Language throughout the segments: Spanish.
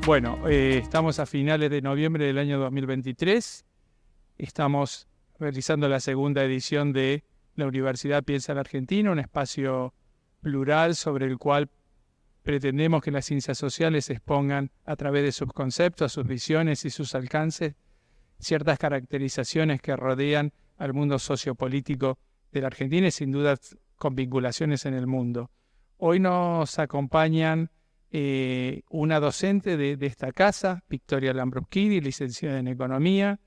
Bueno, estamos a finales de noviembre del año 2023. Estamos realizando la segunda edición de La Universidad Piensa en Argentina, un espacio plural sobre el cual pretendemos que las ciencias sociales expongan a través de sus conceptos, sus visiones y sus alcances ciertas caracterizaciones que rodean al mundo sociopolítico de la Argentina y sin duda con vinculaciones en el mundo. Hoy nos acompañan una docente de esta casa, Victoria Lambruschini, licenciada en Economía,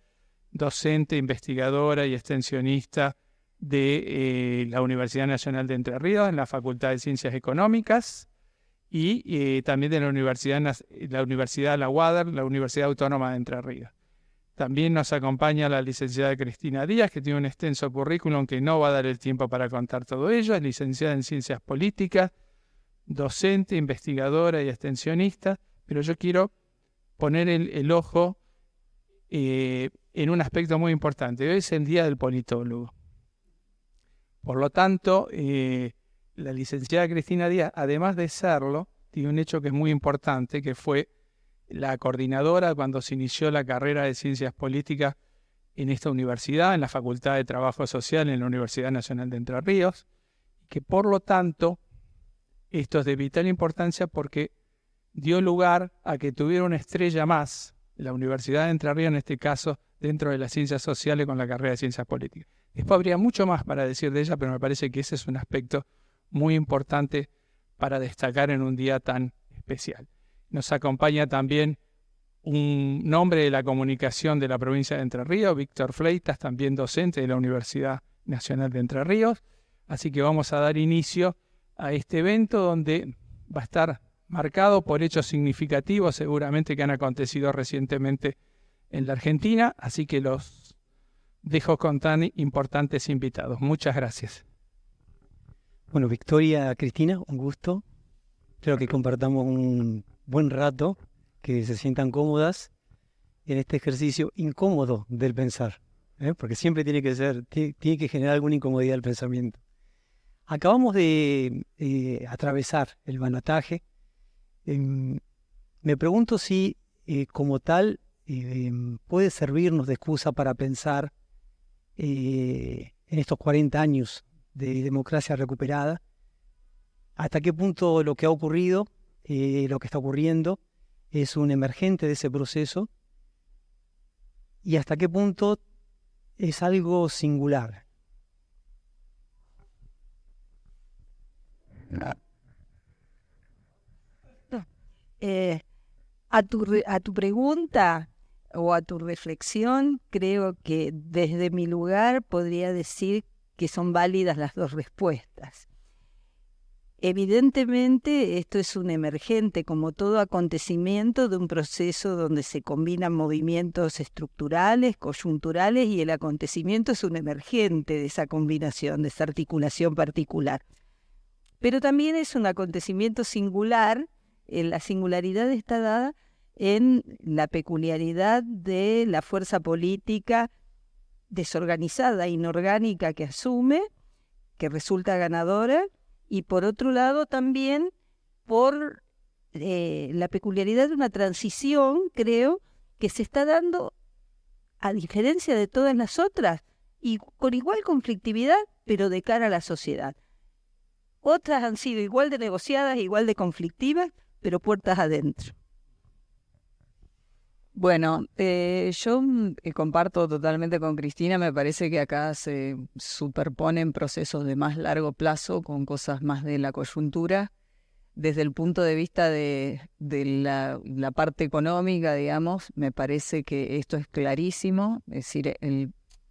docente, investigadora y extensionista de la Universidad Nacional de Entre Ríos, en la Facultad de Ciencias Económicas, y también de la Universidad La UADER, la Universidad Autónoma de Entre Ríos. También nos acompaña la licenciada Cristina Díaz, que tiene un extenso currículum que no va a dar el tiempo para contar todo ello. Es licenciada en Ciencias Políticas, docente, investigadora y extensionista, pero yo quiero poner el ojo en un aspecto muy importante. Hoy es el Día del Politólogo. Por lo tanto, la licenciada Cristina Díaz, además de serlo, tiene un hecho que es muy importante, que fue la coordinadora cuando se inició la carrera de Ciencias Políticas en esta universidad, en la Facultad de Trabajo Social en la Universidad Nacional de Entre Ríos, que por lo tanto esto es de vital importancia porque dio lugar a que tuviera una estrella más, la Universidad de Entre Ríos en este caso, dentro de las ciencias sociales con la carrera de Ciencias Políticas. Después habría mucho más para decir de ella, pero me parece que ese es un aspecto muy importante para destacar en un día tan especial. Nos acompaña también un hombre de la comunicación de la provincia de Entre Ríos, Víctor Fleitas, también docente de la Universidad Nacional de Entre Ríos. Así que vamos a dar inicio a este evento donde va a estar marcado por hechos significativos seguramente que han acontecido recientemente en la Argentina. Así que los dejo con tan importantes invitados. Muchas gracias. Bueno, Victoria, Cristina, un gusto. Espero que compartamos un buen rato, que se sientan cómodas en este ejercicio incómodo del pensar, porque siempre tiene que generar alguna incomodidad el pensamiento. Acabamos de atravesar el balotaje. Me pregunto si como tal puede servirnos de excusa para pensar en estos 40 años de democracia recuperada, hasta qué punto lo que ha ocurrido, lo que está ocurriendo, es un emergente de ese proceso y hasta qué punto es algo singular. A tu pregunta o a tu reflexión, creo que desde mi lugar podría decir que son válidas las dos respuestas. Evidentemente, esto es un emergente, como todo acontecimiento de un proceso donde se combinan movimientos estructurales, coyunturales, y el acontecimiento es un emergente de esa combinación, de esa articulación particular. Pero también es un acontecimiento singular. La singularidad está dada en la peculiaridad de la fuerza política desorganizada, inorgánica que asume, que resulta ganadora, y por otro lado también por la peculiaridad de una transición, creo, que se está dando a diferencia de todas las otras, y con igual conflictividad, pero de cara a la sociedad. Otras han sido igual de negociadas, igual de conflictivas, pero puertas adentro. Bueno, yo comparto totalmente con Cristina. Me parece que acá se superponen procesos de más largo plazo con cosas más de la coyuntura. Desde el punto de vista de la parte económica, digamos, me parece que esto es clarísimo. Es decir,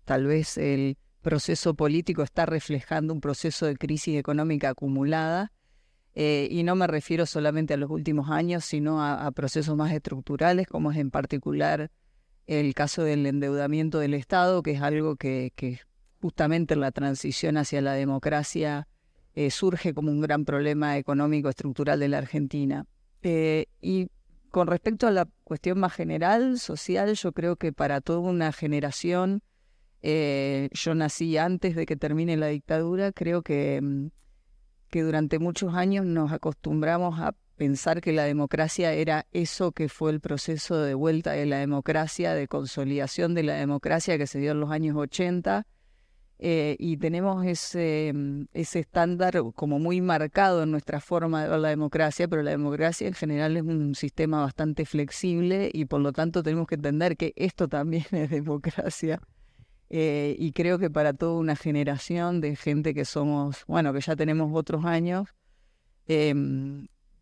tal vez el proceso político está reflejando un proceso de crisis económica acumulada. Y no me refiero solamente a los últimos años, sino a procesos más estructurales, como es en particular el caso del endeudamiento del Estado, que es algo que justamente en la transición hacia la democracia surge como un gran problema económico estructural de la Argentina. Y con respecto a la cuestión más general, social, yo creo que para toda una generación, yo nací antes de que termine la dictadura, creo que durante muchos años nos acostumbramos a pensar que la democracia era eso que fue el proceso de vuelta de la democracia, de consolidación de la democracia que se dio en los años 80. Y tenemos ese estándar como muy marcado en nuestra forma de ver la democracia, pero la democracia en general es un sistema bastante flexible y por lo tanto tenemos que entender que esto también es democracia. Y creo que para toda una generación de gente que somos, bueno, que ya tenemos otros años,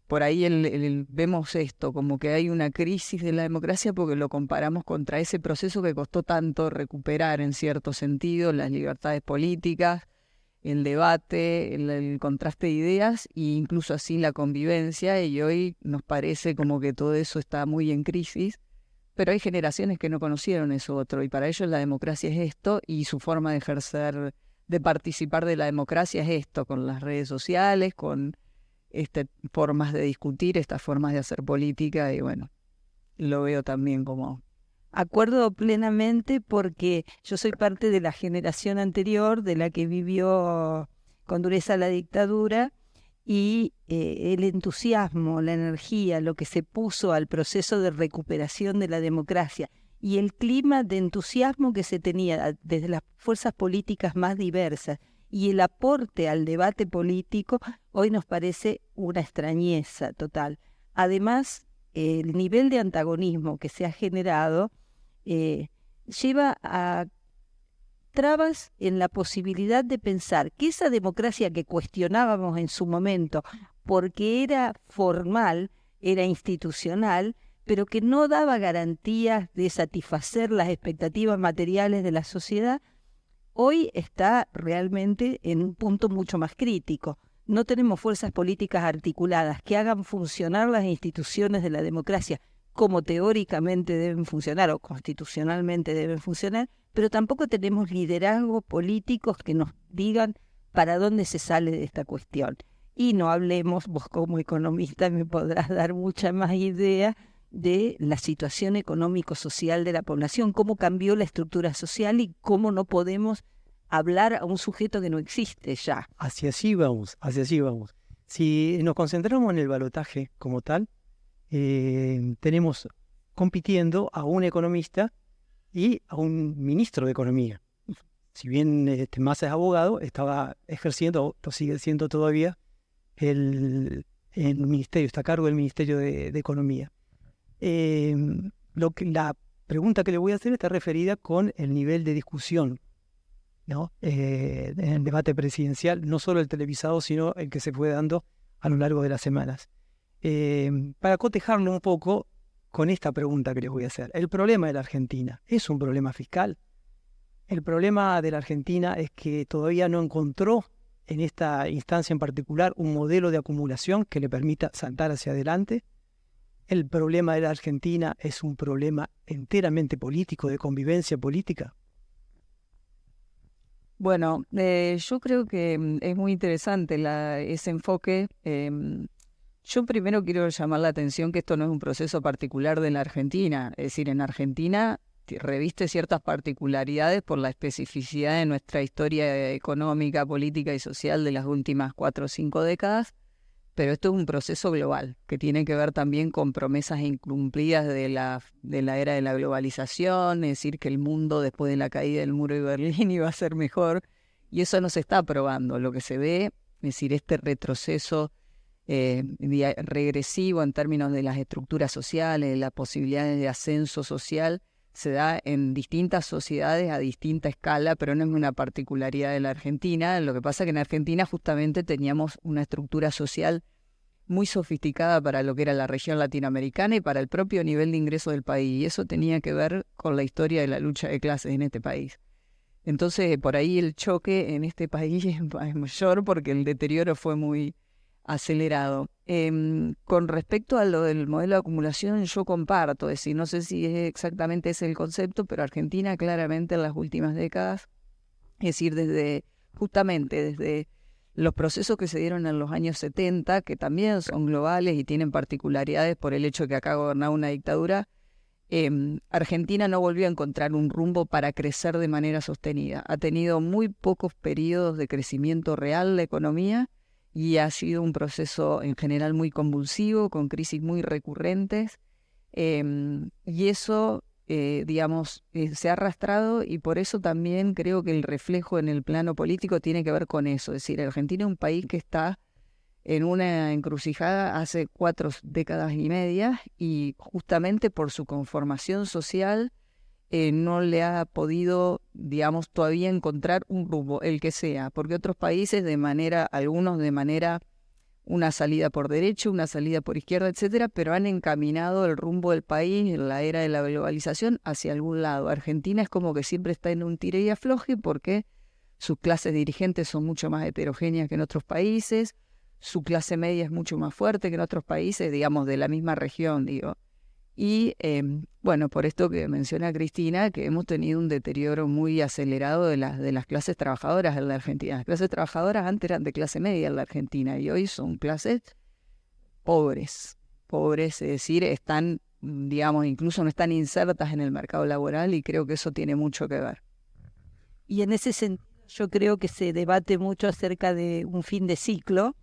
por ahí vemos esto, como que hay una crisis de la democracia porque lo comparamos contra ese proceso que costó tanto recuperar en cierto sentido, las libertades políticas, el debate, el contraste de ideas e incluso así la convivencia, y hoy nos parece como que todo eso está muy en crisis, pero hay generaciones que no conocieron eso otro y para ellos la democracia es esto y su forma de ejercer, de participar de la democracia es esto, con las redes sociales, con formas de discutir, estas formas de hacer política, y bueno, lo veo también como... Acuerdo plenamente porque yo soy parte de la generación anterior, de la que vivió con dureza la dictadura, y el entusiasmo, la energía, lo que se puso al proceso de recuperación de la democracia y el clima de entusiasmo que se tenía desde las fuerzas políticas más diversas y el aporte al debate político, hoy nos parece una extrañeza total. Además, el nivel de antagonismo que se ha generado lleva a trabas en la posibilidad de pensar que esa democracia que cuestionábamos en su momento, porque era formal, era institucional, pero que no daba garantías de satisfacer las expectativas materiales de la sociedad, hoy está realmente en un punto mucho más crítico. No tenemos fuerzas políticas articuladas que hagan funcionar las instituciones de la democracia como teóricamente deben funcionar o constitucionalmente deben funcionar, pero tampoco tenemos liderazgos políticos que nos digan para dónde se sale de esta cuestión. Y no hablemos, vos como economista me podrás dar mucha más idea de la situación económico-social de la población, cómo cambió la estructura social y cómo no podemos hablar a un sujeto que no existe ya. Hacia allí vamos, hacia allí vamos. Si nos concentramos en el balotaje como tal, tenemos compitiendo a un economista y a un ministro de Economía. Si bien Massa es abogado, estaba ejerciendo, lo sigue siendo todavía, el ministerio, está a cargo del Ministerio de Economía. La pregunta que le voy a hacer está referida con el nivel de discusión, ¿no? En el debate presidencial, no solo el televisado, sino el que se fue dando a lo largo de las semanas. Para cotejarlo un poco con esta pregunta que les voy a hacer. ¿El problema de la Argentina es un problema fiscal? El problema de la Argentina es que todavía no encontró en esta instancia en particular un modelo de acumulación que le permita saltar hacia adelante. El problema de la Argentina es un problema enteramente político, de convivencia política. Bueno, yo creo que es muy interesante ese enfoque. Yo primero quiero llamar la atención que esto no es un proceso particular de la Argentina. Es decir, en Argentina reviste ciertas particularidades por la especificidad de nuestra historia económica, política y social de las últimas 4 o 5 décadas, pero esto es un proceso global que tiene que ver también con promesas incumplidas de la era de la globalización, es decir, que el mundo después de la caída del muro de Berlín iba a ser mejor, y eso no se está probando. Lo que se ve, es decir, este retroceso regresivo en términos de las estructuras sociales, de las posibilidades de ascenso social, se da en distintas sociedades a distinta escala, pero no es una particularidad de la Argentina. Lo que pasa es que en Argentina justamente teníamos una estructura social muy sofisticada para lo que era la región latinoamericana y para el propio nivel de ingreso del país, y eso tenía que ver con la historia de la lucha de clases en este país. Entonces, por ahí el choque en este país es mayor porque el deterioro fue muy acelerado. Con respecto a lo del modelo de acumulación, yo comparto, es decir, no sé si exactamente ese el concepto, pero Argentina claramente en las últimas décadas, es decir, justamente desde los procesos que se dieron en los años 70, que también son globales y tienen particularidades por el hecho de que acá gobernaba una dictadura, Argentina no volvió a encontrar un rumbo para crecer de manera sostenida. Ha tenido muy pocos periodos de crecimiento real la economía, y ha sido un proceso en general muy convulsivo, con crisis muy recurrentes, y eso, se ha arrastrado, y por eso también creo que el reflejo en el plano político tiene que ver con eso. Es decir, Argentina es un país que está en una encrucijada hace 4 décadas y media, y justamente por su conformación social no le ha podido, todavía encontrar un rumbo, el que sea, porque otros países algunos de manera, una salida por derecha, una salida por izquierda, etcétera, pero han encaminado el rumbo del país en la era de la globalización hacia algún lado. Argentina es como que siempre está en un tire y afloje porque sus clases dirigentes son mucho más heterogéneas que en otros países, su clase media es mucho más fuerte que en otros países, de la misma región, digo. Y por esto que menciona Cristina, que hemos tenido un deterioro muy acelerado de las clases trabajadoras en la Argentina. Las clases trabajadoras antes eran de clase media en la Argentina y hoy son clases pobres, es decir, están, incluso no están insertas en el mercado laboral, y creo que eso tiene mucho que ver. Y en ese sentido yo creo que se debate mucho acerca de un fin de ciclo,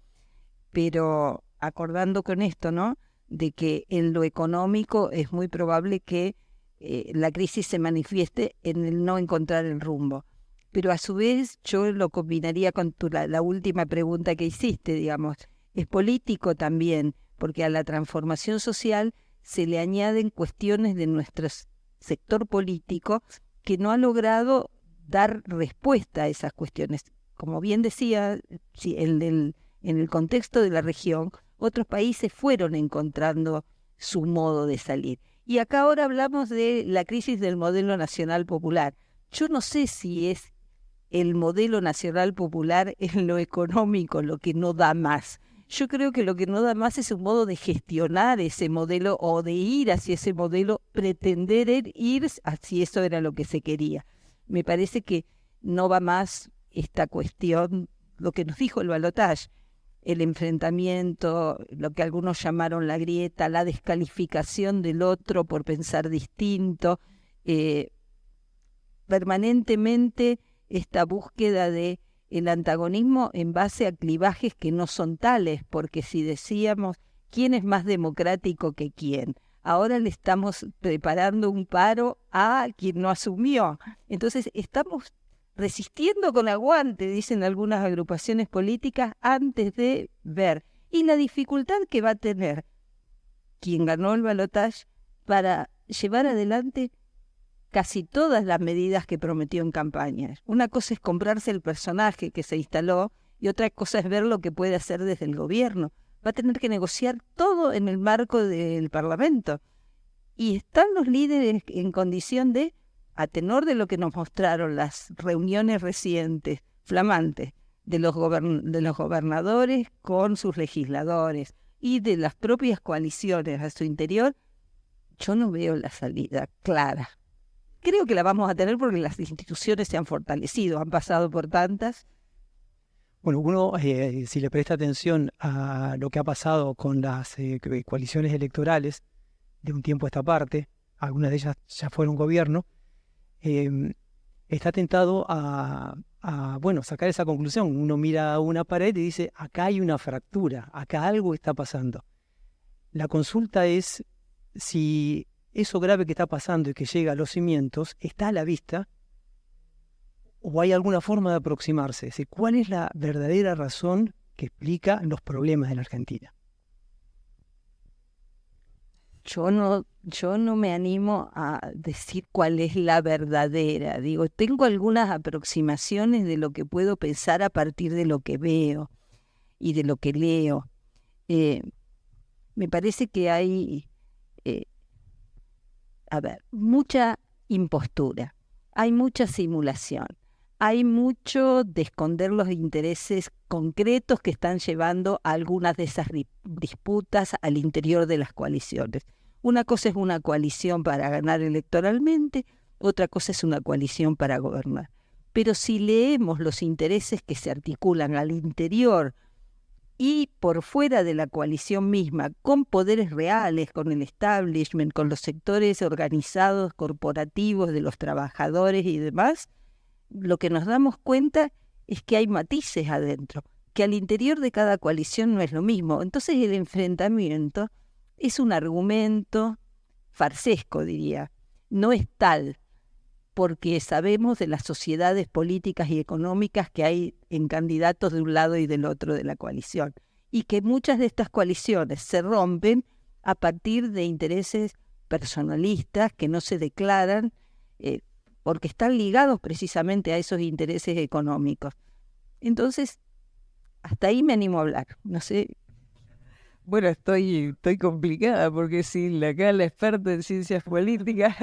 pero acordando con esto, ¿no?, de que en lo económico es muy probable que la crisis se manifieste en el no encontrar el rumbo. Pero a su vez yo lo combinaría con la última pregunta que hiciste, es político también, porque a la transformación social se le añaden cuestiones de nuestro sector político que no ha logrado dar respuesta a esas cuestiones. Como bien decía, sí, en el contexto de la región, otros países fueron encontrando su modo de salir. Y acá ahora hablamos de la crisis del modelo nacional popular. Yo no sé si es el modelo nacional popular en lo económico lo que no da más. Yo creo que lo que no da más es un modo de gestionar ese modelo o de ir hacia ese modelo, pretender ir hacia eso era lo que se quería. Me parece que no va más esta cuestión, lo que nos dijo el balotaje, el enfrentamiento, lo que algunos llamaron la grieta, la descalificación del otro por pensar distinto, permanentemente esta búsqueda de el antagonismo en base a clivajes que no son tales, porque si decíamos quién es más democrático que quién, ahora le estamos preparando un paro a quien no asumió. Entonces estamos resistiendo con aguante, dicen algunas agrupaciones políticas, antes de ver. Y la dificultad que va a tener quien ganó el balotaje para llevar adelante casi todas las medidas que prometió en campaña. Una cosa es comprarse el personaje que se instaló y otra cosa es ver lo que puede hacer desde el gobierno. Va a tener que negociar todo en el marco del Parlamento. Y están los líderes en condición de, a tenor de lo que nos mostraron las reuniones recientes, flamantes, de los gobernadores con sus legisladores y de las propias coaliciones a su interior, yo no veo la salida clara. Creo que la vamos a tener porque las instituciones se han fortalecido, han pasado por tantas. Bueno, uno, si le presta atención a lo que ha pasado con las coaliciones electorales de un tiempo a esta parte, algunas de ellas ya fueron gobierno, está tentado a sacar esa conclusión. Uno mira una pared y dice, acá hay una fractura, acá algo está pasando. La consulta es si eso grave que está pasando y que llega a los cimientos está a la vista o hay alguna forma de aproximarse. Es decir, ¿cuál es la verdadera razón que explica los problemas de la Argentina? Yo no me animo a decir cuál es la verdadera. Tengo algunas aproximaciones de lo que puedo pensar a partir de lo que veo y de lo que leo. Me parece que hay mucha impostura, hay mucha simulación, hay mucho de esconder los intereses concretos que están llevando a algunas de esas disputas al interior de las coaliciones. Una cosa es una coalición para ganar electoralmente, otra cosa es una coalición para gobernar. Pero si leemos los intereses que se articulan al interior y por fuera de la coalición misma, con poderes reales, con el establishment, con los sectores organizados, corporativos de los trabajadores y demás, lo que nos damos cuenta es que hay matices adentro. que al interior de cada coalición no es lo mismo. Entonces el enfrentamiento es un argumento farsesco, diría. No es tal, porque sabemos de las sociedades políticas y económicas que hay en candidatos de un lado y del otro de la coalición, y que muchas de estas coaliciones se rompen a partir de intereses personalistas que no se declaran porque están ligados precisamente a esos intereses económicos. Entonces, hasta ahí me animo a hablar. No sé. Bueno, estoy complicada porque si acá la experta en ciencias políticas...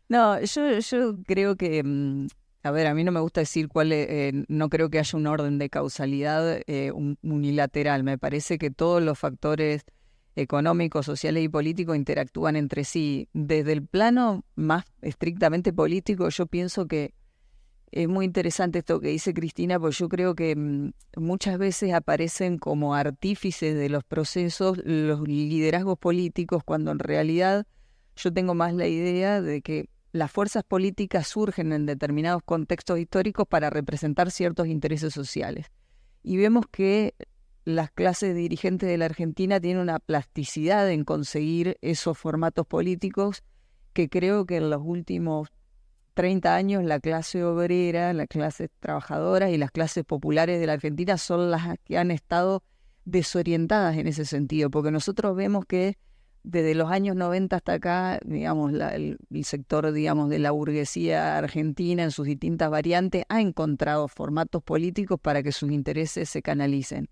No, yo creo que, a ver, a mí no me gusta decir no creo que haya un orden de causalidad unilateral. Me parece que todos los factores económicos, sociales y políticos interactúan entre sí. Desde el plano más estrictamente político, yo pienso que es muy interesante esto que dice Cristina, porque yo creo que muchas veces aparecen como artífices de los procesos los liderazgos políticos, cuando en realidad yo tengo más la idea de que las fuerzas políticas surgen en determinados contextos históricos para representar ciertos intereses sociales. Y vemos que las clases dirigentes de la Argentina tienen una plasticidad en conseguir esos formatos políticos que creo que en los últimos 30 años la clase obrera, las clases trabajadoras y las clases populares de la Argentina son las que han estado desorientadas en ese sentido, porque nosotros vemos que desde los años 90 hasta acá, digamos, el sector, digamos, de la burguesía argentina en sus distintas variantes ha encontrado formatos políticos para que sus intereses se canalicen.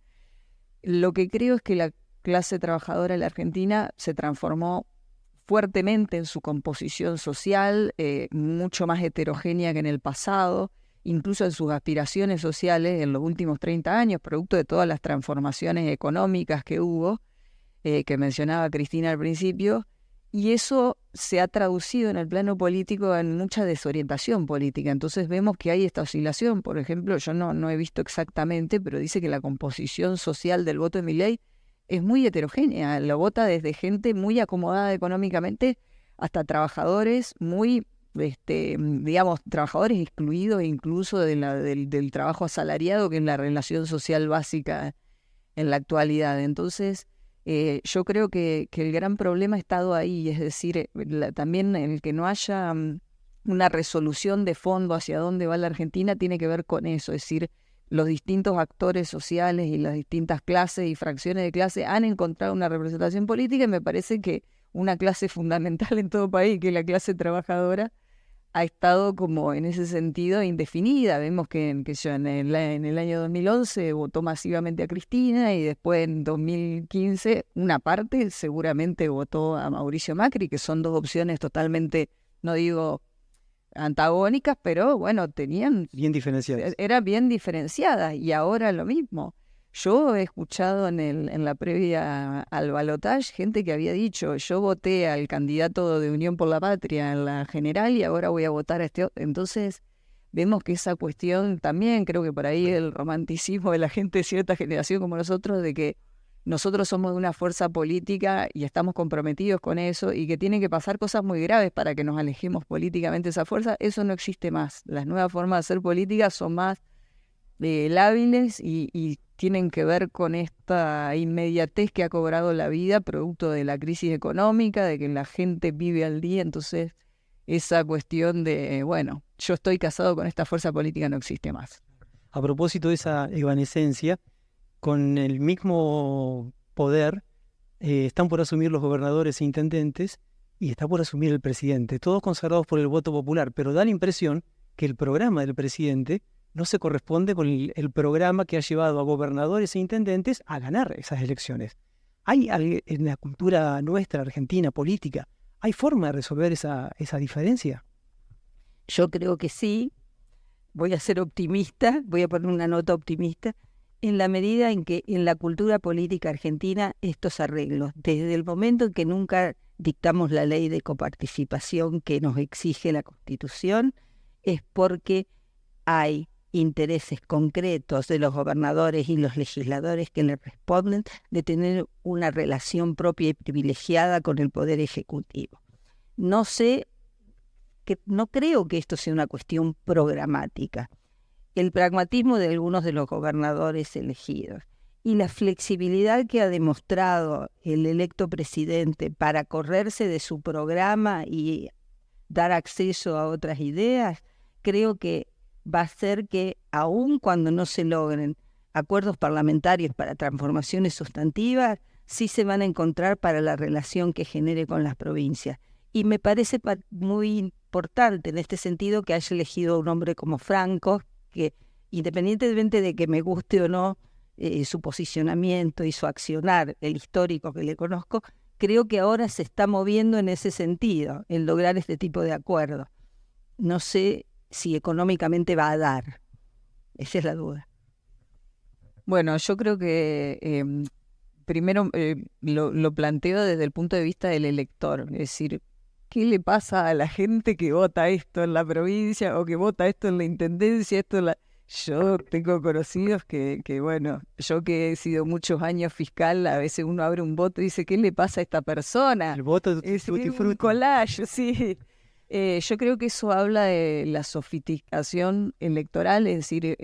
Lo que creo es que la clase trabajadora de la Argentina se transformó fuertemente en su composición social, mucho más heterogénea que en el pasado, incluso en sus aspiraciones sociales en los últimos 30 años, producto de todas las transformaciones económicas que hubo, que mencionaba Cristina al principio, y eso se ha traducido en el plano político en mucha desorientación política. Entonces vemos que hay esta oscilación. Por ejemplo, yo no he visto exactamente, pero dice que la composición social del voto de Milei es muy heterogénea. Lo vota desde gente muy acomodada económicamente hasta trabajadores muy, digamos, trabajadores excluidos incluso del trabajo asalariado, que es la relación social básica en la actualidad. Entonces, yo creo que el gran problema ha estado ahí, es decir, también el que no haya una resolución de fondo hacia dónde va la Argentina tiene que ver con eso, es decir, los distintos actores sociales y las distintas clases y fracciones de clase han encontrado una representación política, y me parece que una clase fundamental en todo país, que es la clase trabajadora, ha estado como en ese sentido indefinida. Vemos que en el año 2011 votó masivamente a Cristina, y después en 2015 una parte seguramente votó a Mauricio Macri, que son dos opciones totalmente, no digo antagónicas, pero bueno, bien diferenciadas. Eran bien diferenciadas, y ahora lo mismo. Yo he escuchado en la previa al balotaje gente que había dicho, yo voté al candidato de Unión por la Patria en la general y ahora voy a votar a este otro. Entonces vemos que esa cuestión también, creo que por ahí el romanticismo de la gente de cierta generación como nosotros, de que nosotros somos de una fuerza política y estamos comprometidos con eso, y que tienen que pasar cosas muy graves para que nos alejemos políticamente de esa fuerza, eso no existe más. Las nuevas formas de hacer política son más lábiles y tienen que ver con esta inmediatez que ha cobrado la vida producto de la crisis económica, de que la gente vive al día. Entonces esa cuestión de, bueno, yo estoy casado con esta fuerza política no existe más. A propósito de esa evanescencia, con el mismo poder están por asumir los gobernadores e intendentes y está por asumir el presidente, todos consagrados por el voto popular, pero da la impresión que el programa del presidente no se corresponde con el programa que ha llevado a gobernadores e intendentes a ganar esas elecciones. ¿Hay en la cultura nuestra, argentina, política, hay forma de resolver esa diferencia? Yo creo que sí. Voy a ser optimista, voy a poner una nota optimista, en la medida en que en la cultura política argentina estos arreglos, desde el momento en que nunca dictamos la ley de coparticipación que nos exige la Constitución, es porque hay intereses concretos de los gobernadores y los legisladores que le responden de tener una relación propia y privilegiada con el Poder Ejecutivo. No creo que esto sea una cuestión programática. el pragmatismo de algunos de los gobernadores elegidos y la flexibilidad que ha demostrado el electo presidente para correrse de su programa y dar acceso a otras ideas, creo que va a hacer que, aun cuando no se logren acuerdos parlamentarios para transformaciones sustantivas, sí se van a encontrar para la relación que genere con las provincias. Y me parece muy importante en este sentido que haya elegido a un hombre como Franco, que independientemente de que me guste o no su posicionamiento y su accionar, el histórico que le conozco, creo que ahora se está moviendo en ese sentido, en lograr este tipo de acuerdo. No sé si económicamente va a dar. Esa es la duda. Bueno, yo creo que primero lo planteo desde el punto de vista del elector, es decir, ¿qué le pasa a la gente que vota esto en la provincia o que vota esto en la intendencia, esto en la... Yo tengo conocidos que, bueno, yo que he sido muchos años fiscal, a veces uno abre un voto y dice, ¿qué le pasa a esta persona? El voto Es un collage, sí. Yo creo que eso habla de la sofisticación electoral, es decir,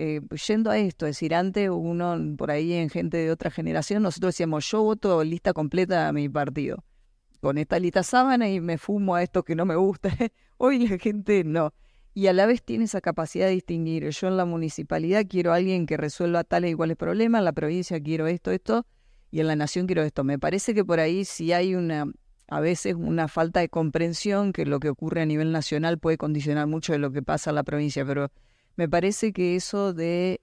yendo a esto, es decir, antes uno por ahí en gente de otra generación, nosotros decíamos, yo voto lista completa a mi partido, con esta lista sábana y me fumo a esto que no me gusta. Hoy la gente no. Y a la vez tiene esa capacidad de distinguir. Yo en la municipalidad quiero a alguien que resuelva tales y iguales problemas, en la provincia quiero esto, y en la nación quiero esto. Me parece que por ahí sí hay a veces una falta de comprensión, que lo que ocurre a nivel nacional puede condicionar mucho de lo que pasa en la provincia, pero me parece que eso de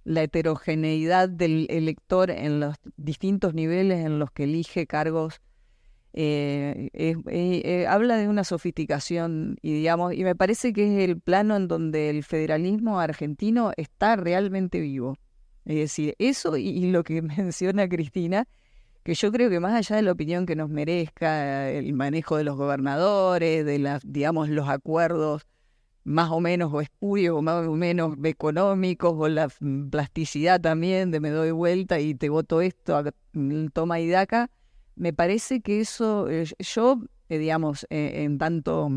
la heterogeneidad del elector en los distintos niveles en los que elige cargos habla de una sofisticación y me parece que es el plano en donde el federalismo argentino está realmente vivo. Es decir, eso y lo que menciona Cristina, que yo creo que más allá de la opinión que nos merezca el manejo de los gobernadores, de los acuerdos más o menos o espurios o más o menos económicos, o la plasticidad también de me doy vuelta y te voto esto, toma y daca, me parece que eso, yo, en tanto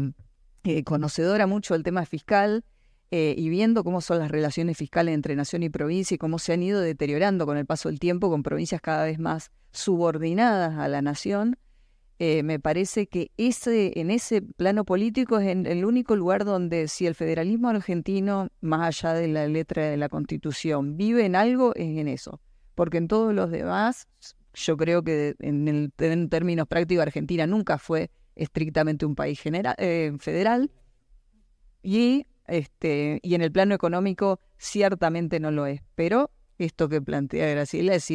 conocedora mucho del tema fiscal y viendo cómo son las relaciones fiscales entre nación y provincia y cómo se han ido deteriorando con el paso del tiempo, con provincias cada vez más subordinadas a la nación, me parece que en ese plano político es el único lugar donde si el federalismo argentino, más allá de la letra de la Constitución, vive en algo, es en eso. Porque en todos los demás... Yo creo que en términos prácticos Argentina nunca fue estrictamente un país federal y en el plano económico ciertamente no lo es. Pero esto que plantea Graciela, es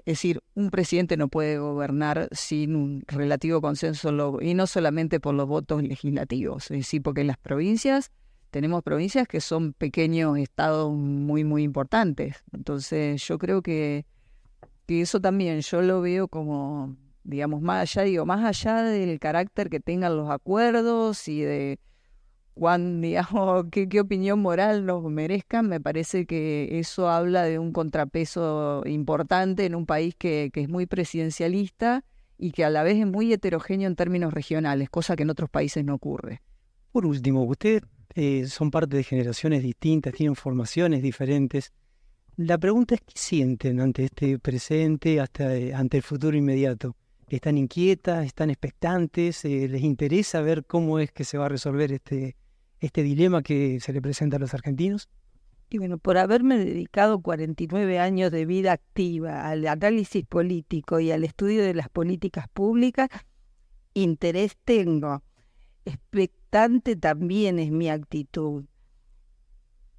decir, un presidente no puede gobernar sin un relativo consenso y no solamente por los votos legislativos, es decir, porque en las provincias tenemos provincias que son pequeños estados muy, muy importantes. Entonces yo creo que eso también yo lo veo como, más allá del carácter que tengan los acuerdos y de qué opinión moral nos merezcan, me parece que eso habla de un contrapeso importante en un país que es muy presidencialista y que a la vez es muy heterogéneo en términos regionales, cosa que en otros países no ocurre. Por último, ustedes son parte de generaciones distintas, tienen formaciones diferentes. La pregunta es, ¿qué sienten ante este presente, ante el futuro inmediato? ¿Están inquietas? ¿Están expectantes? ¿Les interesa ver cómo es que se va a resolver este dilema que se le presenta a los argentinos? Y bueno, por haberme dedicado 49 años de vida activa al análisis político y al estudio de las políticas públicas, interés tengo. Expectante también es mi actitud.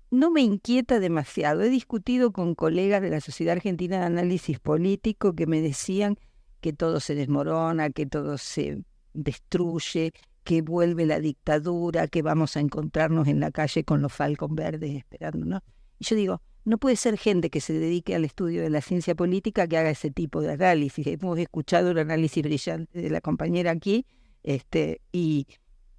No me inquieta demasiado. He discutido con colegas de la Sociedad Argentina de Análisis Político que me decían que todo se desmorona, que todo se destruye, que vuelve la dictadura, que vamos a encontrarnos en la calle con los Falcon Verdes esperando, ¿no? Y yo digo, no puede ser gente que se dedique al estudio de la ciencia política que haga ese tipo de análisis. Hemos escuchado un análisis brillante de la compañera aquí,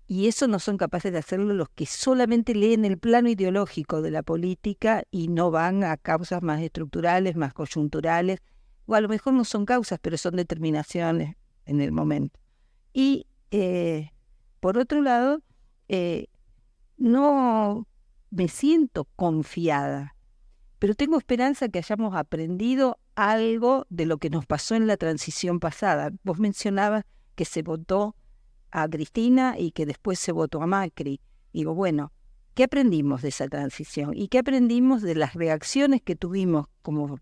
y eso no son capaces de hacerlo los que solamente leen el plano ideológico de la política y no van a causas más estructurales, más coyunturales, o a lo mejor no son causas, pero son determinaciones en el momento. Y por otro lado, no me siento confiada, pero tengo esperanza que hayamos aprendido algo de lo que nos pasó en la transición pasada. Vos mencionabas que se votó a Cristina y que después se votó a Macri. Digo, bueno, ¿qué aprendimos de esa transición? ¿Y qué aprendimos de las reacciones que tuvimos como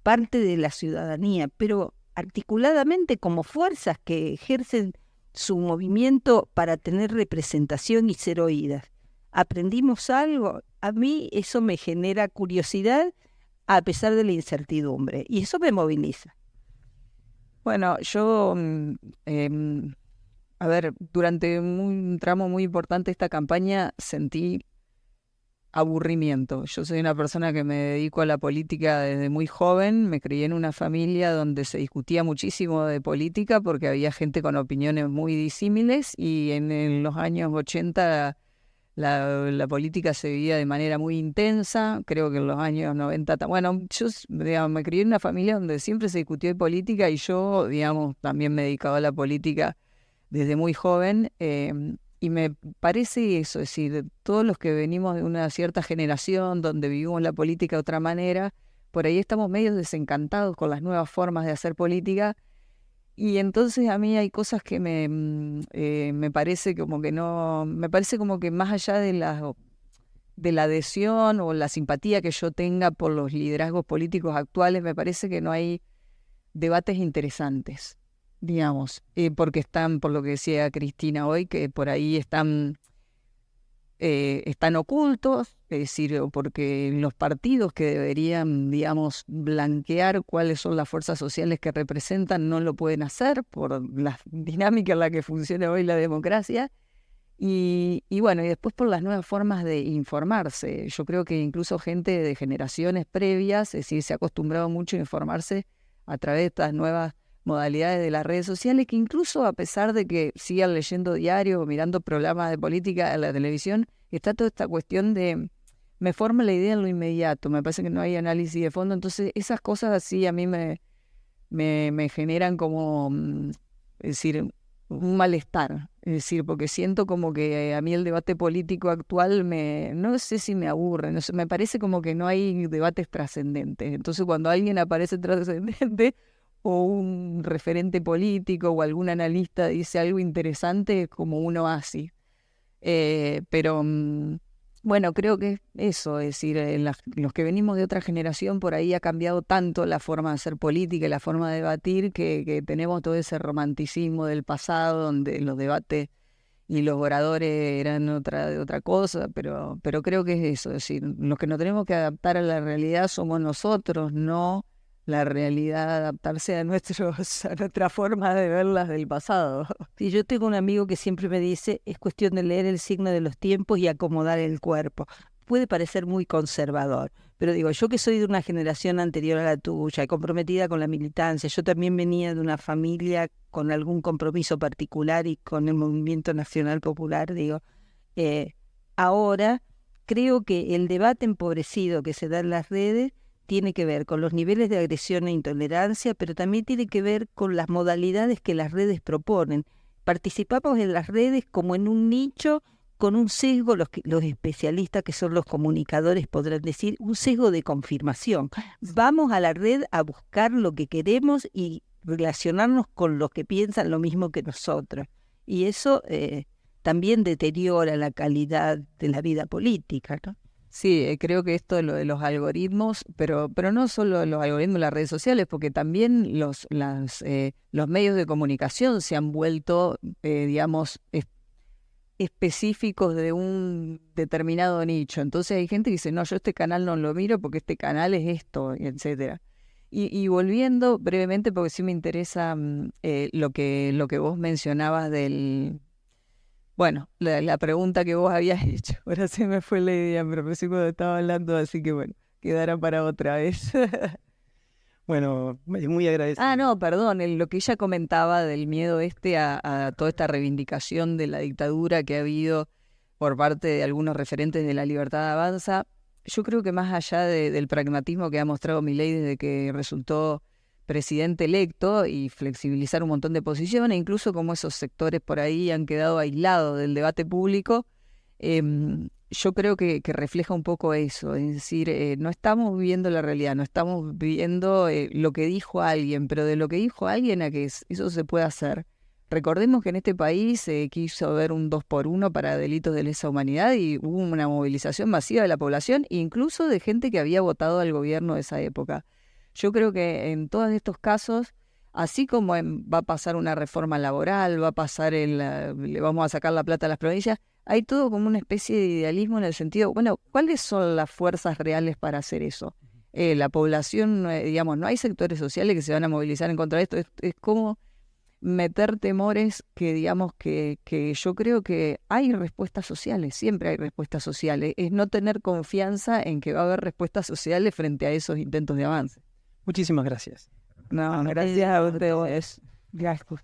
parte de la ciudadanía, pero articuladamente como fuerzas que ejercen su movimiento para tener representación y ser oídas? ¿Aprendimos algo? A mí eso me genera curiosidad a pesar de la incertidumbre, y eso me moviliza. Bueno, yo, a ver, durante un tramo muy importante de esta campaña sentí aburrimiento. Yo soy una persona que me dedico a la política desde muy joven, me crié en una familia donde se discutía muchísimo de política porque había gente con opiniones muy disímiles y en los años 80 la política se vivía de manera muy intensa. Creo que en los años 90, bueno, yo digamos, me crié en una familia donde siempre se discutió de política y yo, digamos, también me dedicaba a la política desde muy joven. Y me parece eso, es decir, todos los que venimos de una cierta generación donde vivimos la política de otra manera, por ahí estamos medio desencantados con las nuevas formas de hacer política. Y entonces a mí hay cosas que me parece como que no, me parece como que más allá de la adhesión o la simpatía que yo tenga por los liderazgos políticos actuales, me parece que no hay debates interesantes, digamos, porque están, por lo que decía Cristina hoy, que por ahí están ocultos, es decir, porque los partidos que deberían, digamos, blanquear cuáles son las fuerzas sociales que representan no lo pueden hacer por la dinámica en la que funciona hoy la democracia. Y bueno, y después por las nuevas formas de informarse. Yo creo que incluso gente de generaciones previas, es decir, se ha acostumbrado mucho a informarse a través de estas nuevas modalidades de las redes sociales, que incluso a pesar de que sigan leyendo diarios o mirando programas de política en la televisión, está toda esta cuestión de me forma la idea en lo inmediato, me parece que no hay análisis de fondo, entonces esas cosas así a mí me generan como, es decir, un malestar, es decir, porque siento como que a mí el debate político actual no sé si me aburre, no sé, me parece como que no hay debates trascendentes, entonces cuando alguien aparece trascendente o un referente político o algún analista dice algo interesante, es como un oasis. Pero bueno, creo que es eso, es decir, los que venimos de otra generación por ahí ha cambiado tanto la forma de hacer política y la forma de debatir que tenemos todo ese romanticismo del pasado donde los debates y los oradores eran otra cosa, pero creo que es eso, es decir, los que nos tenemos que adaptar a la realidad somos nosotros, no la realidad adaptarse a nuestra forma de verlas del pasado. Y yo tengo un amigo que siempre me dice, es cuestión de leer el signo de los tiempos y acomodar el cuerpo. Puede parecer muy conservador, pero digo, yo que soy de una generación anterior a la tuya, comprometida con la militancia, yo también venía de una familia con algún compromiso particular y con el movimiento nacional popular, digo, ahora creo que el debate empobrecido que se da en las redes tiene que ver con los niveles de agresión e intolerancia, pero también tiene que ver con las modalidades que las redes proponen. Participamos en las redes como en un nicho con un sesgo, los especialistas que son los comunicadores podrán decir, un sesgo de confirmación. Vamos a la red a buscar lo que queremos y relacionarnos con los que piensan lo mismo que nosotros. Y eso también deteriora la calidad de la vida política, ¿no? Sí, creo que esto lo de los algoritmos, pero no solo los algoritmos de las redes sociales, porque también los medios de comunicación se han vuelto, digamos, específicos de un determinado nicho. Entonces hay gente que dice, no, yo este canal no lo miro porque este canal es esto, etcétera. Y volviendo brevemente, porque sí me interesa lo que vos mencionabas del... Bueno, la pregunta que vos habías hecho, ahora se me fue la idea, pero pensé cuando estaba hablando, así que bueno, quedará para otra vez. Bueno, muy agradecido. Ah, no, perdón, lo que ella comentaba del miedo a toda esta reivindicación de la dictadura que ha habido por parte de algunos referentes de la Libertad Avanza, yo creo que más allá del pragmatismo que ha mostrado Milei desde que resultó presidente electo y flexibilizar un montón de posiciones, incluso como esos sectores por ahí han quedado aislados del debate público, yo creo que refleja un poco eso, es decir, no estamos viviendo la realidad, no estamos viviendo lo que dijo alguien, pero de lo que dijo alguien a que eso se puede hacer. Recordemos que en este país quiso haber un 2x1 para delitos de lesa humanidad y hubo una movilización masiva de la población, incluso de gente que había votado al gobierno de esa época. Yo creo que en todos estos casos, así como va a pasar una reforma laboral, va a pasar le vamos a sacar la plata a las provincias, hay todo como una especie de idealismo en el sentido, bueno, ¿cuáles son las fuerzas reales para hacer eso? La población, digamos, no hay sectores sociales que se van a movilizar en contra de esto, es como meter temores que, digamos, que yo creo que hay respuestas sociales, siempre hay respuestas sociales, es no tener confianza en que va a haber respuestas sociales frente a esos intentos de avance. Muchísimas gracias. No, gracias a ustedes. Gracias.